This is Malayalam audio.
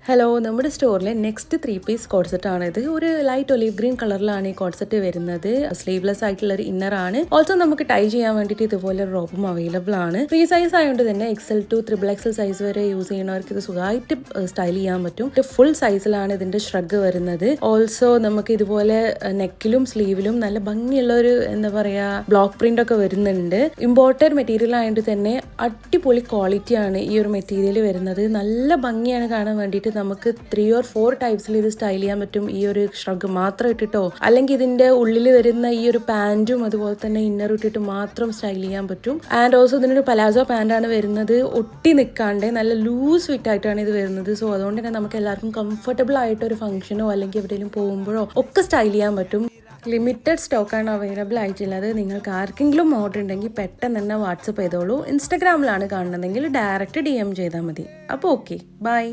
ഹലോ, നമ്മുടെ സ്റ്റോറിലെ നെക്സ്റ്റ് 3 പീസ് കോഡ് സെറ്റ് ആണ് ഇത്. ഒരു ലൈറ്റ് ഒലീവ് ഗ്രീൻ കളറിലാണ് ഈ കോഡ് സെറ്റ് വരുന്നത്. സ്ലീവ്ലെസ് ആയിട്ടുള്ള ഒരു ഇന്നർ ആണ്. ഓൾസോ നമുക്ക് ടൈ ചെയ്യാൻ വേണ്ടിയിട്ട് ഇതുപോലെ റോപ്പും അവൈലബിൾ ആണ്. ഫ്രീ സൈസ് ആയതുകൊണ്ട് തന്നെ XL to XXL സൈസ് വരെ യൂസ് ചെയ്യുന്നവർക്ക് ഇത് സുഖമായിട്ട് സ്റ്റൈൽ ചെയ്യാൻ പറ്റും. ഫുൾ സൈസിലാണ് ഇതിന്റെ ഷ്രഗ് വരുന്നത്. ഓൾസോ നമുക്ക് ഇതുപോലെ നെക്കിലും സ്ലീവിലും നല്ല ഭംഗിയുള്ള ഒരു എന്താ പറയാ ബ്ലോക്ക് പ്രിന്റ് ഒക്കെ വരുന്നുണ്ട്. ഇമ്പോർട്ടഡ് മെറ്റീരിയൽ ആയതുകൊണ്ട് തന്നെ അടിപൊളി ക്വാളിറ്റിയാണ് ഈ ഒരു മെറ്റീരിയൽ വരുന്നത്. നല്ല ഭംഗിയാണ് കാണാൻ വേണ്ടിയിട്ട്. നമുക്ക് 3 or 4 ടൈപ്സിൽ ഇത് സ്റ്റൈൽ ചെയ്യാൻ പറ്റും. ഈ ഒരു ഷ്രഗ് മാത്രം ഇട്ടിട്ടോ അല്ലെങ്കിൽ ഇതിന്റെ ഉള്ളിൽ വരുന്ന ഈ ഒരു പാന്റും അതുപോലെ തന്നെ ഇന്നർ ഇട്ടിട്ട് മാത്രം സ്റ്റൈൽ ചെയ്യാൻ പറ്റും. ആൻഡ് ഓൾസോ ഇതിനൊരു പലാസോ പാന്റ് ആണ് വരുന്നത്. ഒട്ടി നിൽക്കാണ്ട് നല്ല ലൂസ് ഫിറ്റ് ആയിട്ടാണ് ഇത് വരുന്നത്. സോ അതുകൊണ്ട് തന്നെ നമുക്ക് എല്ലാവർക്കും കംഫർട്ടബിൾ ആയിട്ട് ഒരു ഫംഗ്ഷനോ അല്ലെങ്കിൽ എവിടെയെങ്കിലും പോകുമ്പോഴോ ഒക്കെ സ്റ്റൈൽ ചെയ്യാൻ പറ്റും. ലിമിറ്റഡ് സ്റ്റോക്കാണ് അവൈലബിൾ ആയിട്ടുള്ളത്. നിങ്ങൾക്ക് ആർക്കെങ്കിലും ഓർഡർ ഉണ്ടെങ്കിൽ പെട്ടെന്ന് തന്നെ വാട്സപ്പ് ചെയ്തോളൂ. ഇൻസ്റ്റാഗ്രാമിലാണ് കാണുന്നതെങ്കിൽ ഡയറക്റ്റ് DM ചെയ്താൽ മതി. അപ്പോൾ ഓക്കെ, ബൈ.